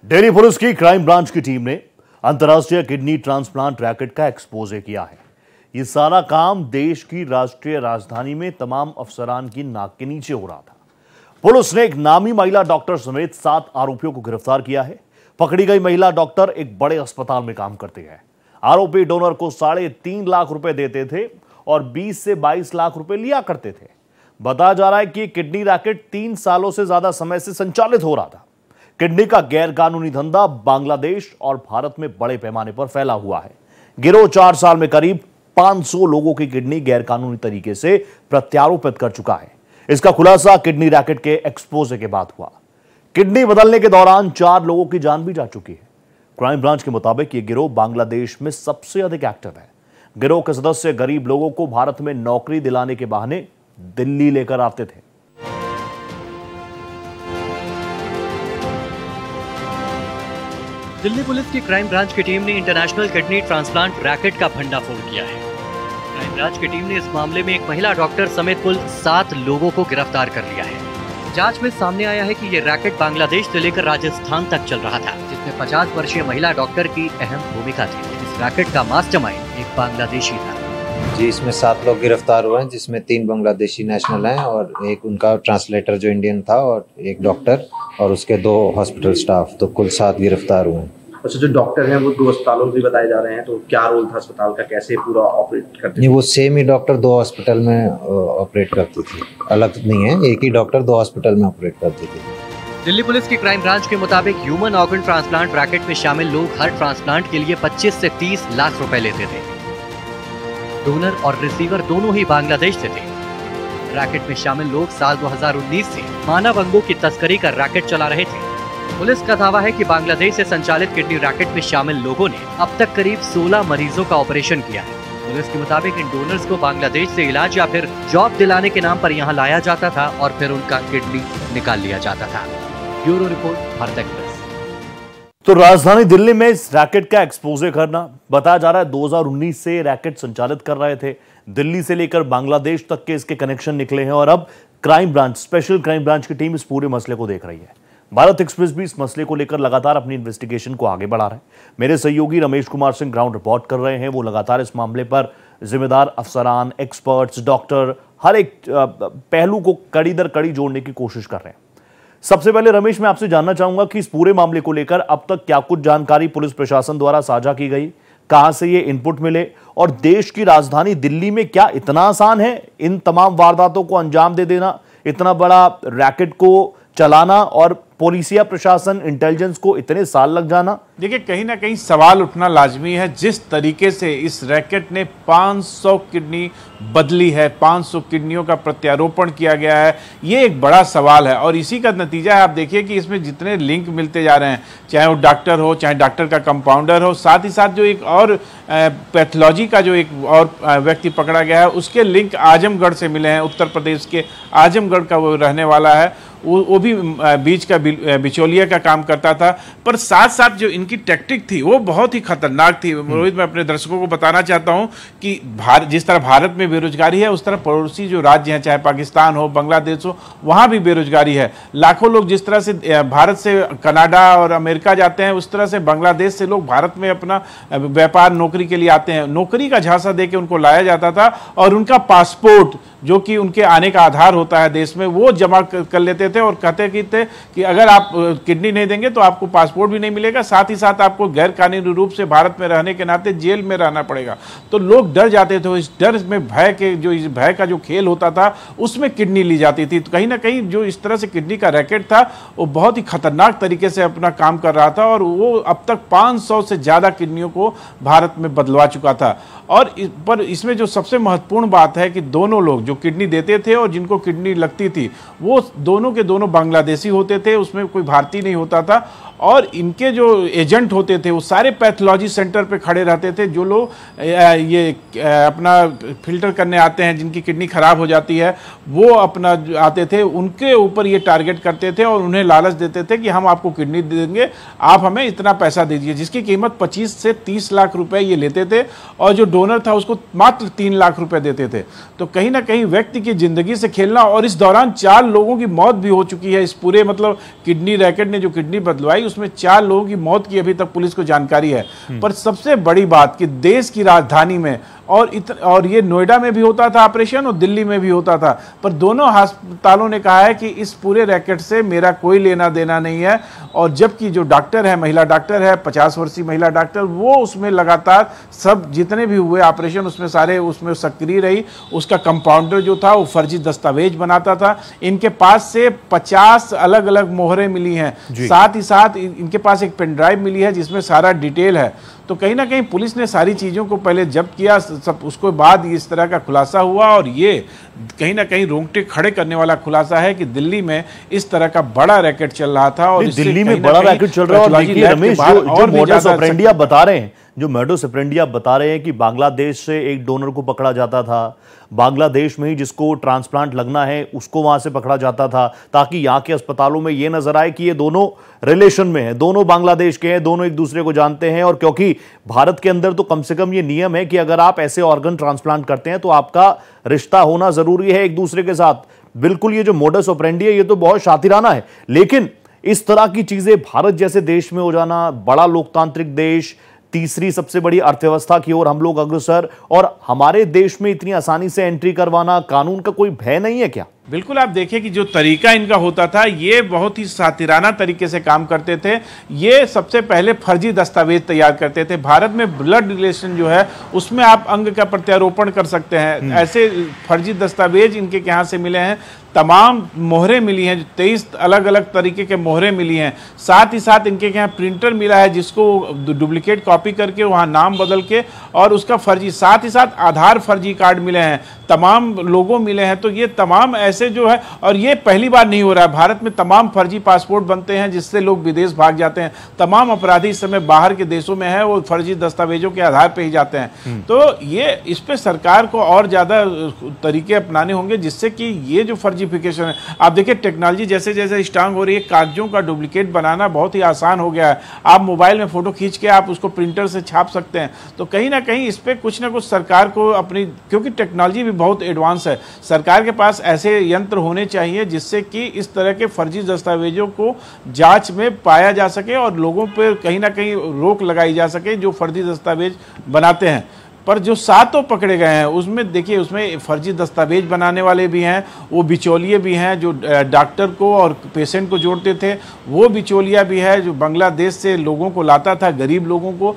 Delhi police की crime branch की team ने अंतर्राष्ट्रीय किडनी ट्रांसप्लांट रैकेट का एक्सपोजे किया है। ये सारा काम देश की राष्ट्रीय राजधानी में तमाम अफसरान की नाक के नीचे हो रहा था। पुलिस ने एक नामी महिला डॉक्टर समेत 7 आरोपियों को गिरफ्तार किया है। पकड़ी गई महिला डॉक्टर एक बड़े अस्पताल में काम करती है। आरोपी डोनर को 3.5 लाख रुपए देते थे और 20 से 22 लाख रुपए लिया करते थे। बताया जा रहा है कि किडनी रैकेट 3 सालों से ज्यादा समय से संचालित हो रहा था। किडनी का गैरकानूनी धंधा बांग्लादेश और भारत में बड़े पैमाने पर फैला हुआ है। गिरोह 4 साल में करीब 500 लोगों की किडनी गैरकानूनी तरीके से प्रत्यारोपित कर चुका है। इसका खुलासा किडनी रैकेट के एक्सपोजे के बाद हुआ। किडनी बदलने के दौरान 4 लोगों की जान भी जा चुकी है। क्राइम ब्रांच के मुताबिक यह गिरोह बांग्लादेश में सबसे अधिक एक्टिव है। गिरोह के सदस्य गरीब लोगों को भारत में नौकरी दिलाने के बहाने दिल्ली लेकर आते थे। दिल्ली पुलिस की क्राइम ब्रांच की टीम ने इंटरनेशनल किडनी ट्रांसप्लांट रैकेट का भंडाफोड़ किया है। क्राइम ब्रांच की टीम ने इस मामले में एक महिला डॉक्टर समेत कुल 7 लोगों को गिरफ्तार कर लिया है। जांच में सामने आया है कि ये रैकेट बांग्लादेश से लेकर राजस्थान तक चल रहा था, जिसमें 50 वर्षीय महिला डॉक्टर की अहम भूमिका थी। इस रैकेट का मास्टरमाइंड एक बांग्लादेशी था। जी, इसमें 7 लोग गिरफ्तार हुए हैं, जिसमें 3 बांग्लादेशी नेशनल हैं और एक उनका ट्रांसलेटर जो इंडियन था और एक डॉक्टर और उसके 2 हॉस्पिटल स्टाफ, तो कुल 7 गिरफ्तार हुए हैं। अच्छा, जो डॉक्टर हैं वो 2 अस्पतालों में भी बताए जा रहे हैं, तो क्या रोल था अस्पताल का, कैसे पूरा ऑपरेट करते थे? नहीं, वो सेम ही डॉक्टर 2 हॉस्पिटल में ऑपरेट करती थी, अलग नहीं है। एक ही डॉक्टर 2 हॉस्पिटल में ऑपरेट करती थी। दिल्ली पुलिस की क्राइम ब्रांच के मुताबिक ह्यूमन ऑर्गन ट्रांसप्लांट रैकेट में शामिल लोग हर ट्रांसप्लांट के लिए 25 से 30 लाख रुपए लेते थे। डोनर और रिसीवर दोनों ही बांग्लादेश से थे। रैकेट में शामिल लोग साल 2019 से मानव अंगों की तस्करी का रैकेट चला रहे थे। पुलिस का दावा है कि बांग्लादेश से संचालित किडनी रैकेट में शामिल लोगों ने अब तक करीब 16 मरीजों का ऑपरेशन किया है। पुलिस के मुताबिक इन डोनर्स को बांग्लादेश से इलाज या फिर जॉब दिलाने के नाम पर यहाँ लाया जाता था और फिर उनका किडनी निकाल लिया जाता था। Bureau report, Bharat express. तो राजधानी दिल्ली में इस रैकेट का एक्सपोजे करना, बताया जा रहा है 2019 से रैकेट संचालित कर रहे थे। दिल्ली से लेकर बांग्लादेश तक के इसके कनेक्शन निकले हैं और अब crime branch, special crime branch की टीम इस पूरे मसले को देख रही है। भारत एक्सप्रेस भी इस मसले को लेकर लगातार अपनी इन्वेस्टिगेशन को आगे बढ़ा रहा है। मेरे सहयोगी रमेश कुमार सिंह ग्राउंड रिपोर्ट कर रहे हैं। वो लगातार इस मामले पर जिम्मेदार अफसरान, एक्सपर्ट्स, डॉक्टर, हर एक पहलू को कड़ी दर कड़ी जोड़ने की कोशिश कर रहे हैं। सबसे पहले रमेश, मैं आपसे जानना चाहूंगा कि इस पूरे मामले को लेकर अब तक क्या कुछ जानकारी पुलिस प्रशासन द्वारा साझा की गई, कहां से ये इनपुट मिले और देश की राजधानी दिल्ली में क्या इतना आसान है इन तमाम वारदातों को अंजाम दे देना, इतना बड़ा रैकेट को चलाना और पुलिसिया प्रशासन, इंटेलिजेंस को इतने साल लग जाना? देखिए, कहीं ना कहीं सवाल उठना लाजमी है। जिस तरीके से इस रैकेट ने 500 किडनी बदली है, 500 किडनियों का प्रत्यारोपण किया गया है, ये एक बड़ा सवाल है। और इसी का नतीजा है, आप देखिए कि इसमें जितने लिंक मिलते जा रहे हैं, चाहे वो डॉक्टर हो, चाहे डॉक्टर का कंपाउंडर हो, साथ ही साथ जो एक और पैथोलॉजी का जो एक और व्यक्ति पकड़ा गया है, उसके लिंक आजमगढ़ से मिले हैं। उत्तर प्रदेश के आजमगढ़ का वो रहने वाला है, वो भी बीच का बिचौलिया का काम करता था। पर साथ साथ जो इनकी टैक्टिक थी वो बहुत ही खतरनाक थी। रोहित, मैं अपने दर्शकों को बताना चाहता हूं कि जिस तरह भारत में बेरोजगारी है, उस तरह पड़ोसी जो राज्य हैं, चाहे पाकिस्तान हो, बांग्लादेश हो, वहां भी बेरोजगारी है। लाखों लोग जिस तरह से भारत से कनाडा और अमेरिका जाते हैं, उस तरह से बांग्लादेश से लोग भारत में अपना व्यापार, नौकरी के लिए आते हैं। नौकरी का झांसा दे के उनको लाया जाता था और उनका पासपोर्ट, जो कि उनके आने का आधार होता है देश में, वो जमा कर लेते थे और कहते थे कि अगर आप किडनी नहीं देंगे तो आपको पासपोर्ट भी नहीं मिलेगा, साथ ही साथ आपको गैर कानूनी रूप से भारत में रहने के नाते जेल में रहना पड़ेगा। तो लोग डर जाते थे। इस डर में भय का जो खेल होता था, उसमें किडनी ली जाती थी। तो कहीं ना कहीं जो इस तरह से किडनी का रैकेट था, वो बहुत ही खतरनाक तरीके से अपना काम कर रहा था और वो अब तक 500 से ज्यादा किडनियों को भारत में बदलवा चुका था। और पर इसमें जो सबसे महत्वपूर्ण बात है कि दोनों लोग जो किडनी देते थे और जिनको किडनी लगती थी, वो दोनों के दोनों बांग्लादेशी होते थे, उसमें कोई भारतीय नहीं होता था। और इनके जो एजेंट होते थे वो सारे पैथोलॉजी सेंटर पे खड़े रहते थे। जो लोग ये अपना फिल्टर करने आते हैं, जिनकी किडनी खराब हो जाती है, वो अपना आते थे, उनके ऊपर ये टारगेट करते थे और उन्हें लालच देते थे कि हम आपको किडनी देंगे, आप हमें इतना पैसा दीजिए, जिसकी कीमत 25 से 30 लाख रुपए ये लेते थे और जो डोनर था उसको मात्र 3 लाख रुपए देते थे। तो कहीं ना कहीं कहीं व्यक्ति की जिंदगी से खेलना। और इस दौरान 4 लोगों की मौत भी हो चुकी है। इस पूरे मतलब किडनी रैकेट ने जो किडनी बदलवाई उसमें 4 लोगों की मौत की अभी तक पुलिस को जानकारी है। पर सबसे बड़ी बात कि देश की राजधानी में और ये नोएडा में भी होता था ऑपरेशन और दिल्ली में भी होता था, पर दोनों अस्पतालों ने कहा है कि इस पूरे रैकेट से मेरा कोई लेना देना नहीं है। और जबकि जो डॉक्टर है, महिला डॉक्टर है, 50 वर्षीय महिला डॉक्टर, वो उसमें लगातार सब जितने भी हुए ऑपरेशन उसमें सारे उसमें सक्रिय रही। उसका कंपाउंडर जो था वो फर्जी दस्तावेज बनाता था। इनके पास से 50 अलग अलग मोहरें मिली हैं, साथ ही साथ इनके पास एक पेन ड्राइव मिली है जिसमें सारा डिटेल है। तो कहीं ना कहीं पुलिस ने सारी चीज़ों को पहले जब्त किया, सब उसके बाद इस तरह का खुलासा हुआ। और ये कहीं ना कहीं रोंगटे खड़े करने वाला खुलासा है कि दिल्ली में इस तरह का बड़ा रैकेट चल रहा था। और दिल्ली में बड़ा रैकेट चल रहा है। और देखिए रमेश, जो मोडस ऑपरेंडी आप बता रहे हैं, जो मोडस ऑपरेंडी आप बता रहे हैं कि बांग्लादेश से एक डोनर को पकड़ा जाता था, बांग्लादेश में ही जिसको ट्रांसप्लांट लगना है उसको वहां से पकड़ा जाता था, ताकि यहाँ के अस्पतालों में ये नजर आए कि ये दोनों रिलेशन में है, दोनों बांग्लादेश के हैं, दोनों एक दूसरे को जानते हैं। और क्योंकि भारत के अंदर तो कम से कम ये नियम है कि अगर आप ऐसे ऑर्गन ट्रांसप्लांट करते हैं तो आपका रिश्ता होना जरूरी है एक दूसरे के साथ। बिल्कुल, ये जो मोडस ऑपरेंडी है ये तो बहुत शातिराना है। लेकिन इस तरह की चीजें भारत जैसे देश में हो जाना, बड़ा लोकतांत्रिक देश, तीसरी सबसे बड़ी अर्थव्यवस्था की ओर हम लोग अग्रसर, और हमारे देश में इतनी आसानी से एंट्री करवाना, कानून का कोई भय नहीं है क्या? बिल्कुल, आप देखिए कि जो तरीका इनका होता था ये बहुत ही सातिराना तरीके से काम करते थे। ये सबसे पहले फर्जी दस्तावेज तैयार करते थे। भारत में ब्लड रिलेशन जो है उसमें आप अंग का प्रत्यारोपण कर सकते हैं, ऐसे फर्जी दस्तावेज इनके यहाँ से मिले हैं। तमाम मोहरें मिली हैं, 23 अलग अलग तरीके के मोहरें मिली हैं। साथ ही साथ इनके यहाँ प्रिंटर मिला है जिसको डुप्लीकेट कॉपी करके वहाँ नाम बदल के और उसका फर्जी, साथ ही साथ आधार फर्जी कार्ड मिले हैं, तमाम लोगों मिले हैं। तो ये तमाम ऐसे जो है, और ये पहली बार नहीं हो रहा है, भारत में तमाम फर्जी पासपोर्ट बनते हैं जिससे लोग विदेश भाग जाते हैं। तमाम अपराधी इस समय बाहर के देशों में है, वो फर्जी दस्तावेजों के आधार पर ही जाते हैं। तो ये इस पे सरकार को और ज़्यादा तरीके अपनाने होंगे जिससे कि ये जो फर्जीफिकेशन है, आप देखिए टेक्नोलॉजी जैसे जैसे स्ट्रांग हो रही है, कागजों का डुप्लीकेट बनाना बहुत ही आसान हो गया है। आप मोबाइल में फोटो खींच के आप उसको प्रिंटर से छाप सकते हैं। तो कहीं ना कहीं इस पर कुछ ना कुछ सरकार को अपनी, क्योंकि टेक्नोलॉजी भी बहुत एडवांस है, सरकार के पास ऐसे यंत्र होने चाहिए जिससे कि इस तरह के फर्जी दस्तावेजों को जांच में पाया जा सके और लोगों पर कहीं ना कहीं रोक लगाई जा सके जो फर्जी दस्तावेज बनाते हैं। पर जो 7 पकड़े गए हैं उसमें देखिए, उसमें फर्जी दस्तावेज बनाने वाले भी हैं, वो बिचौलिए भी हैं, जो डॉक्टर को और पेशेंट को जोड़ते थे वो बिचौलिया भी है, जो बांग्लादेश से लोगों को लाता था, गरीब लोगों को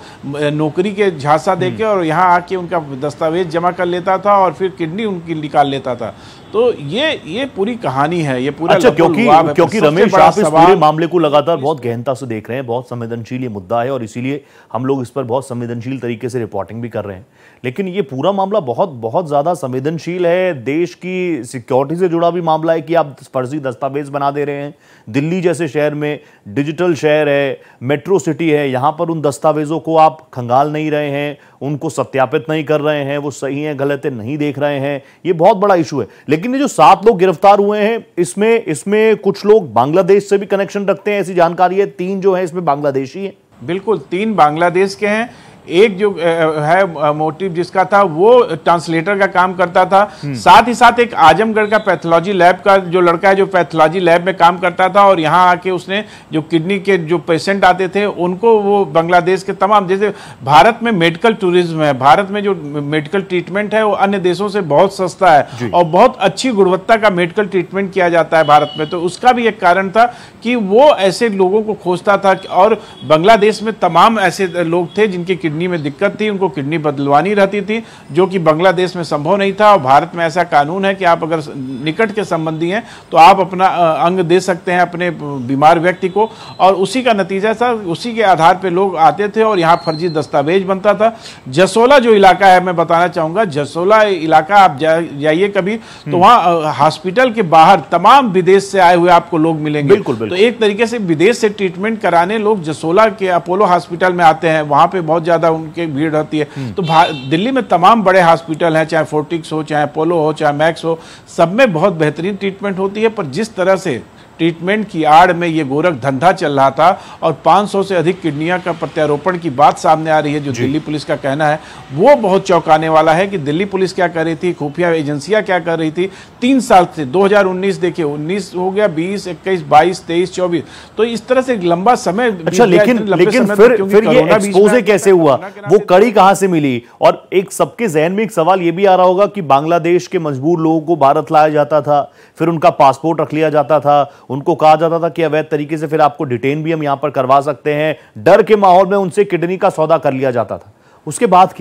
नौकरी के झांसा देके और यहाँ आके उनका दस्तावेज जमा कर लेता था और फिर किडनी उनकी निकाल लेता था। तो ये पूरी कहानी है, ये पूरा अच्छा, क्योंकि रमेश आप इस पूरे मामले को लगातार बहुत गहनता से देख रहे हैं, बहुत संवेदनशील ये मुद्दा है और इसीलिए हम लोग इस पर बहुत संवेदनशील तरीके से रिपोर्टिंग भी कर रहे हैं। लेकिन ये पूरा मामला बहुत बहुत ज्यादा संवेदनशील है, देश की सिक्योरिटी से जुड़ा भी मामला है कि आप फर्जी दस्तावेज बना दे रहे हैं। दिल्ली जैसे शहर में, डिजिटल शहर है, मेट्रो सिटी है, यहाँ पर उन दस्तावेजों को आप खंगाल नहीं रहे हैं, उनको सत्यापित नहीं कर रहे हैं, वो सही है गलत है नहीं देख रहे हैं, ये बहुत बड़ा इशू है। लेकिन ये जो 7 लोग गिरफ्तार हुए हैं इसमें कुछ लोग बांग्लादेश से भी कनेक्शन रखते हैं, ऐसी जानकारी है। 3 जो है इसमें बांग्लादेशी है। बिल्कुल, 3 बांग्लादेश के हैं। एक जो है मोटिव जिसका था वो ट्रांसलेटर का काम करता था, साथ ही साथ एक आजमगढ़ का पैथोलॉजी लैब का जो लड़का है जो पैथोलॉजी लैब में काम करता था और यहाँ आके उसने जो किडनी के जो पेशेंट आते थे उनको वो बांग्लादेश के तमाम, जैसे भारत में मेडिकल टूरिज्म है, भारत में जो मेडिकल ट्रीटमेंट है वो अन्य देशों से बहुत सस्ता है और बहुत अच्छी गुणवत्ता का मेडिकल ट्रीटमेंट किया जाता है भारत में। तो उसका भी एक कारण था कि वो ऐसे लोगों को खोजता था और बांग्लादेश में तमाम ऐसे लोग थे जिनकी किडनी में दिक्कत थी, उनको किडनी बदलवानी रहती थी, जो कि बांग्लादेश में संभव नहीं था। और भारत में ऐसा कानून है कि आप अगर निकट के संबंधी हैं तो आप अपना अंग दे सकते हैं अपने बीमार व्यक्ति को, और उसी का नतीजा था, उसी के आधार पे लोग आते थे और यहाँ फर्जी दस्तावेज बनता था। जसोला जो इलाका है, मैं बताना चाहूंगा, जसोला इलाका आप जाइए कभी तो वहाँ हॉस्पिटल के बाहर तमाम विदेश से आए हुए आपको लोग मिलेंगे। बिल्कुल। तो एक तरीके से विदेश से ट्रीटमेंट कराने लोग जसोला के अपोलो हॉस्पिटल में आते हैं, वहां पे बहुत ज्यादा उनकी भीड़ रहती है। तो दिल्ली में तमाम बड़े हॉस्पिटल हैं, चाहे फोर्टिक्स हो, चाहे अपोलो हो, चाहे मैक्स हो, सब में बहुत बेहतरीन ट्रीटमेंट होती है। पर जिस तरह से ट्रीटमेंट की आड़ में ये गोरख धंधा चल रहा था और 500 से अधिक किडनियां का प्रत्यारोपण की बात सामने आ रही है, जो दिल्ली पुलिस का कहना है वो बहुत चौंकाने वाला है कि दिल्ली पुलिस क्या कर रही थी, खुफिया एजेंसियां क्या कर रही थी। 3 साल से 2019 देखिए, 19 हो गया, 20, 21, 22, 23, 24, तो इस तरह से एक लंबा समय। अच्छा, लेकिन फिर ये एक्सपोजे कैसे हुआ, वो कड़ी कहां से मिली? और एक सबके जहन में एक सवाल ये भी आ रहा होगा कि बांग्लादेश के मजबूर लोगों को भारत लाया जाता था, फिर उनका पासपोर्ट रख लिया जाता था, उनको कहा जाता था कि अवैध तरीके से फिर आपको डिटेन भी हम यहां पर करवा सकते हैं, डर के माहौल में उनसे किडनी का सौदा कर लिया जाता था। उसके बाद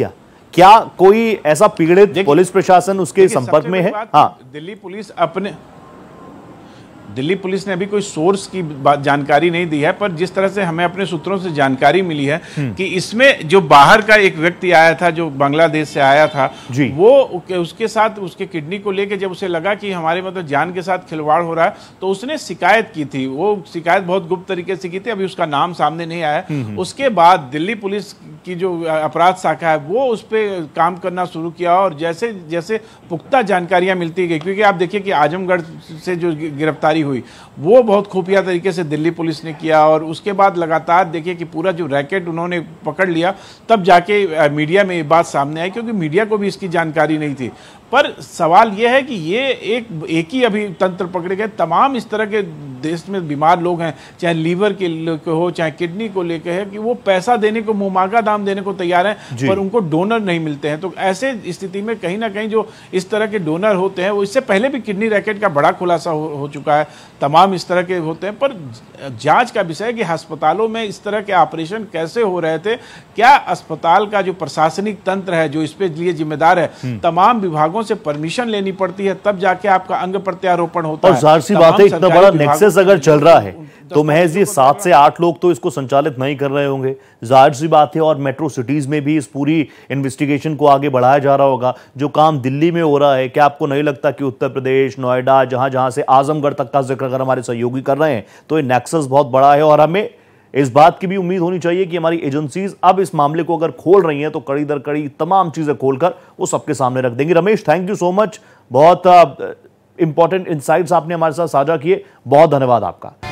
क्या कोई ऐसा पीड़ित पुलिस प्रशासन उसके संपर्क में है? हाँ, दिल्ली पुलिस ने अभी कोई सोर्स की जानकारी नहीं दी है, पर जिस तरह से हमें अपने सूत्रों से जानकारी मिली है कि इसमें जो बाहर का एक व्यक्ति आया था, जो बांग्लादेश से आया था, वो उसके साथ उसके किडनी को लेके जब उसे लगा कि हमारे मतलब जान के साथ खिलवाड़ हो रहा है, तो उसने शिकायत की थी। वो शिकायत बहुत गुप्त तरीके से की थी, अभी उसका नाम सामने नहीं आया। उसके बाद दिल्ली पुलिस की जो अपराध शाखा है वो उस पर काम करना शुरू किया और जैसे जैसे पुख्ता जानकारियां मिलती गई, क्योंकि आप देखिए कि आजमगढ़ से जो गिरफ्तारी हुई वो बहुत खुफिया तरीके से दिल्ली पुलिस ने किया और उसके बाद लगातार देखिए कि पूरा जो रैकेट उन्होंने पकड़ लिया, तब जाके मीडिया में ये बात सामने आई, क्योंकि मीडिया को भी इसकी जानकारी नहीं थी। पर सवाल यह है कि ये एक ही अभी तंत्र पकड़े गए, तमाम इस तरह के देश में बीमार लोग हैं, चाहे लीवर के हो चाहे किडनी को लेकर है, कि वो पैसा देने को, मुमागा दाम देने को तैयार हैं, पर उनको डोनर नहीं मिलते हैं। तो ऐसे स्थिति में कहीं ना कहीं जो इस तरह के डोनर होते हैं, वो इससे पहले भी किडनी रैकेट का बड़ा खुलासा हो चुका है, तमाम इस तरह के होते हैं। पर जांच का विषय है कि अस्पतालों में इस तरह के ऑपरेशन कैसे हो रहे थे, क्या अस्पताल का जो प्रशासनिक तंत्र है जो इस पे लिए जिम्मेदार है, तमाम विभागों से परमिशन लेनी पड़ती है, तब जाके आपका अंग प्रत्यारोपण होता है। और जाहिर सी बात है, इतना बड़ा नेक्सस अगर चल रहा है तो महज ये 7 से 8 लोग तो इसको संचालित नहीं कर रहे होंगे, जाहिर सी बात है। और मेट्रो सिटीज में भी इस पूरी इन्वेस्टिगेशन को आगे बढ़ाया जा रहा होगा। जो काम दिल्ली में हो रहा है, क्या आपको नहीं लगता कि उत्तर प्रदेश, नोएडा, जहां जहां से आजमगढ़ तक का जिक्र अगर हमारे सहयोगी कर रहे हैं, तो ये नेक्सस बहुत बड़ा है। और हमें इस बात की भी उम्मीद होनी चाहिए कि हमारी एजेंसीज अब इस मामले को अगर खोल रही हैं तो कड़ी दर कड़ी तमाम चीजें खोलकर वो सबके सामने रख देंगी। Ramesh, thank you so much, बहुत इंपॉर्टेंट इनसाइट्स आपने हमारे साथ साझा किए, बहुत धन्यवाद आपका।